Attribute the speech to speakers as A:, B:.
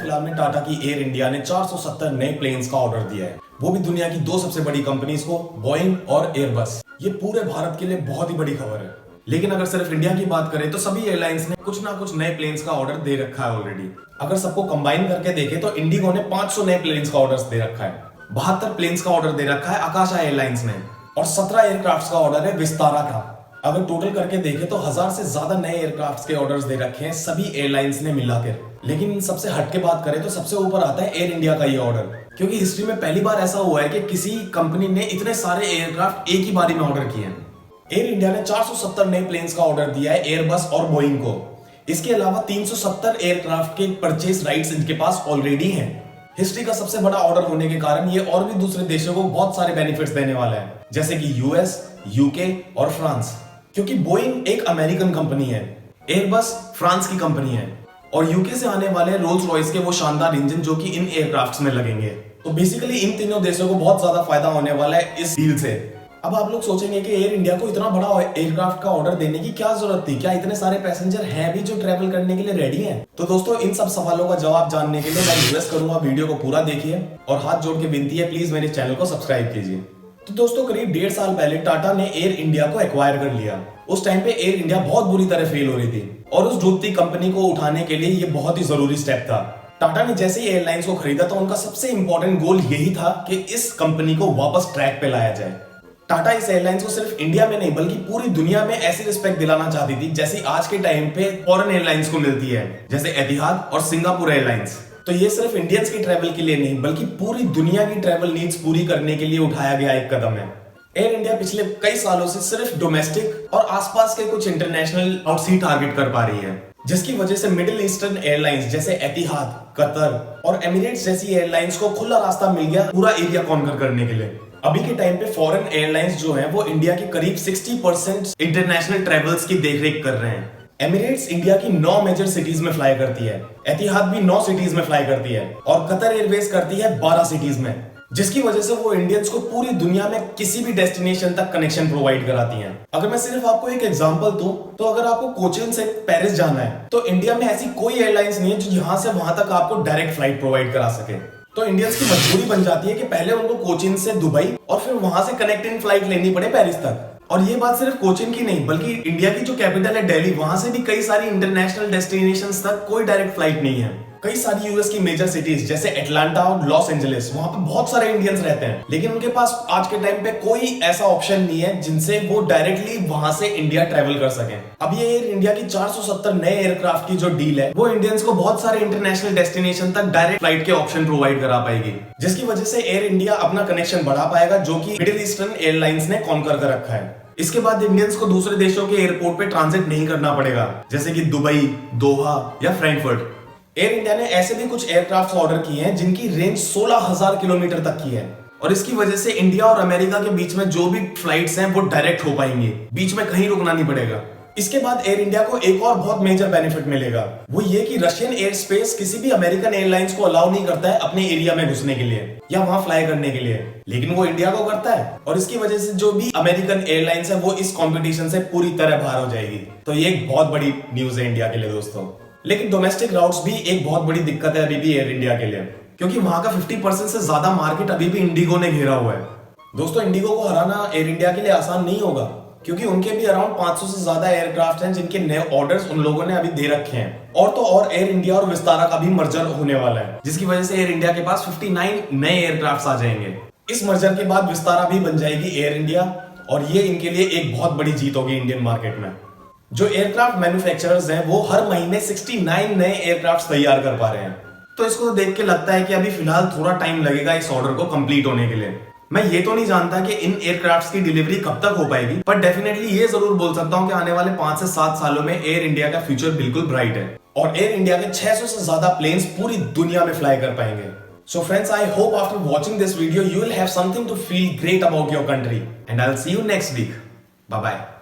A: फिलहाल में टाटा की एयर इंडिया ने 470 नए प्लेन्स का ऑर्डर दिया है, वो भी दुनिया की दो सबसे बड़ी कंपनीज को, बोइंग और एयरबस। ये पूरे भारत के लिए बहुत ही बड़ी खबर है। लेकिन अगर सिर्फ इंडिया की बात करें तो सभी एयरलाइंस ने कुछ ना कुछ नए प्लेन्स का ऑर्डर दे रखा है ऑलरेडी। अगर सबको कंबाइन करके देखें तो इंडिगो ने 500 नए प्लेन्स का ऑर्डर दे रखा है, 72 प्लेन्स का ऑर्डर दे रखा है आकाशा एयरलाइंस ने, और 17 एयरक्राफ्ट का ऑर्डर है विस्तारा का। अगर टोटल करके देखें तो 1000 से ज्यादा नए एयरक्राफ्ट के ऑर्डर्स दे रखे हैं सभी एयरलाइंस ने मिलाकर। लेकिन इन सबसे हटके बात करें तो सबसे ऊपर आता है एयर इंडिया का ये ऑर्डर, क्योंकि हिस्ट्री में पहली बार ऐसा हुआ है कि किसी कंपनी ने इतने सारे एयरक्राफ्ट एक ही बारी में ऑर्डर किए हैं। एयर इंडिया ने 470 नए प्लेन्स का ऑर्डर दिया है एयरबस और बोइंग को। इसके अलावा 370 एयरक्राफ्ट के परचेज राइट्स इनके पास ऑलरेडी हैं। हिस्ट्री का सबसे बड़ा ऑर्डर होने के कारण ये और भी दूसरे देशों को बहुत सारे बेनिफिट्स देने वाला है, जैसे कि यूएस, यूके और फ्रांस। क्योंकि बोइंग एक अमेरिकन कंपनी है, एयरबस फ्रांस की कंपनी है, और यूके से आने वाले रोल्स रॉयस के वो शानदार इंजन जो कि इन एयरक्राफ्ट्स में लगेंगे। तो बेसिकली इन तीनों देशों को बहुत ज्यादा फायदा होने वाला है इस डील से। अब आप लोग सोचेंगे कि एयर इंडिया को इतना बड़ा एयरक्राफ्ट का ऑर्डर देने की क्या जरूरत थी, क्या इतने सारे पैसेंजर हैं भी जो ट्रेवल करने के लिए रेडी हैं? तो दोस्तों इन सब सवालों का जवाब जानने के लिए मैं रिक्वेस्ट करूंगा वीडियो को पूरा देखिए, और हाथ जोड़ के विनती है प्लीज मेरे चैनल को सब्सक्राइब कीजिए। तो दोस्तों करीब 1.5 साल पहले टाटा ने एयर इंडिया को एक्वायर कर लिया। उस टाइम पे एयर इंडिया बहुत बुरी तरह फेल हो रही थी, और उस डूबती कंपनी को उठाने के लिए ये बहुत ही जरूरी स्टेप था। टाटा ने जैसे ही एयरलाइंस को खरीदा तो उनका सबसे इंपॉर्टेंट गोल यही था कि इस कंपनी को वापस ट्रैक पे लाया जाए। टाटा इस एयरलाइंस को सिर्फ इंडिया में नहीं बल्कि पूरी दुनिया में ऐसी रिस्पेक्ट दिलाना चाहती थी जैसी आज के टाइम पे फॉरेन एयरलाइंस को मिलती है, जैसे एतिहाद और सिंगापुर एयरलाइंस। तो ये सिर्फ इंडियंस की ट्रैवल के लिए नहीं बल्कि पूरी दुनिया की ट्रैवल नीड्स पूरी करने के लिए उठाया गया एक कदम है। एयर इंडिया पिछले कई सालों से सिर्फ डोमेस्टिक और आसपास के कुछ इंटरनेशनल आउट्स ही टारगेट कर पा रही है, जिसकी वजह से मिडिल ईस्टर्न एयरलाइंस जैसे एतिहाद, कतर और एमिरेट्स जैसी एयरलाइंस को खुला रास्ता मिल गया पूरा एरिया कॉन्कर करने के लिए। अभी के टाइम पे फॉरेन एयरलाइंस जो है वो इंडिया के करीब 60% इंटरनेशनल ट्रेवल्स की देखरेख कर रहे हैं। एमिरेट्स इंडिया की 9 मेजर सिटीज में फ्लाई करती है, एतिहाद भी 9 सिटीज में फ्लाई करती है, और कतर एयरवेज करती है 12 सिटीज में, जिसकी वजह से वो इंडियंस को पूरी दुनिया में किसी भी डेस्टिनेशन तक कनेक्शन प्रोवाइड कराती हैं। अगर मैं सिर्फ आपको एक एग्जांपल दूं तो अगर आपको कोचिन से पेरिस जाना है तो इंडिया में ऐसी कोई एयरलाइंस नहीं है जो यहां से वहां तक आपको डायरेक्ट फ्लाइट प्रोवाइड करा सके। तो इंडियंस की मजबूरी बन जाती है कि पहले उनको कोचिन से दुबई और फिर वहां से कनेक्टिंग फ्लाइट लेनी पड़े पेरिस तक। और ये बात सिर्फ कोचिन की नहीं बल्कि इंडिया की जो कैपिटल है दिल्ली, वहां से भी कई सारी इंटरनेशनल डेस्टिनेशंस तक कोई डायरेक्ट फ्लाइट नहीं है। कई सारी यूएस की मेजर सिटीज जैसे एटलांटा और लॉस एंजलिस, वहां पे बहुत सारे इंडियंस रहते हैं, लेकिन उनके पास आज के टाइम पे कोई ऐसा ऑप्शन नहीं है जिनसे वो डायरेक्टली वहां से इंडिया ट्रेवल कर सकें। अब ये एयर इंडिया की 470 नए एयरक्राफ्ट की जो डील है वो इंडियंस को बहुत सारे इंटरनेशनल डेस्टिनेशन तक डायरेक्ट फ्लाइट के ऑप्शन प्रोवाइड करा पाएगी, जिसकी वजह से एयर इंडिया अपना कनेक्शन बढ़ा पाएगा जो कि मिडिल ईस्टर्न एयरलाइंस ने कॉन्कर कर रखा है। इसके बाद इंडियंस को दूसरे देशों के एयरपोर्ट पे ट्रांजिट नहीं करना पड़ेगा, जैसे कि दुबई, दोहा या फ्रैंकफर्ट। एयर इंडिया ने ऐसे भी कुछ एयरक्राफ्ट ऑर्डर किए हैं जिनकी रेंज 16,000 किलोमीटर तक की है, और इसकी वजह से इंडिया और अमेरिका के बीच में जो भी फ्लाइट्स हैं वो डायरेक्ट हो पाएंगी, बीच में कहीं रुकना नहीं पड़ेगा। इसके बाद एयर इंडिया को एक और बहुत मेजर बेनिफिट मिलेगा, वो ये कि रशियन एयर स्पेस किसी भी अमेरिकन एयरलाइंस को अलाउ नहीं करता है अपने एरिया में घुसने के लिए या वहां फ्लाई करने के लिए, लेकिन वो इंडिया को करता है, और इसकी वजह से जो भी अमेरिकन एयरलाइंस है वो इस कॉम्पिटिशन से पूरी तरह बाहर हो जाएगी। तो ये एक बहुत बड़ी न्यूज है इंडिया के लिए दोस्तों। लेकिन डोमेस्टिक राउट्स भी एक बहुत बड़ी दिक्कत है अभी भी एयर इंडिया के लिए, क्योंकि वहां का 50% से ज्यादा मार्केट अभी भी इंडिगो ने घेरा हुआ है। दोस्तों इंडिगो को हराना एयर इंडिया के लिए आसान नहीं होगा, क्योंकि उनके भी अराउंड 500 से ज्यादा एयरक्राफ्ट हैं जिनके नए ऑर्डर्स उन लोगों ने अभी दे रखे हैं। और तो और एयर इंडिया और विस्तारा का भी मर्जर होने वाला है, जिसकी वजह से एयर इंडिया के पास 59 नए एयरक्राफ्ट आ जाएंगे। इस मर्जर के बाद विस्तारा भी बन जाएगी एयर इंडिया, और ये इनके लिए एक बहुत बड़ी जीत होगी इंडियन मार्केट में। जो एयरक्राफ्ट मैन्युफैक्चरर्स हैं वो हर महीने 69 नए एयरक्राफ्ट तैयार कर पा रहे हैं। तो इसको देख के लगता है कि अभी फिलहाल थोड़ा टाइम लगेगा इस ऑर्डर को कंप्लीट होने के लिए। मैं ये तो नहीं जानता कि इन एयरक्राफ्ट्स की डिलीवरी कब तक हो पाएगी, पर डेफिनेटली ये जरूर बोल सकता हूं कि आने वाले 5 से 7 सालों में एयर इंडिया का फ्यूचर बिल्कुल ब्राइट है, और एयर इंडिया के 600 से ज्यादा प्लेन्स पूरी दुनिया में फ्लाई कर पाएंगे। So friends, I hope after watching this video you will have something to feel great about your country, and I'll see you next week. Bye bye.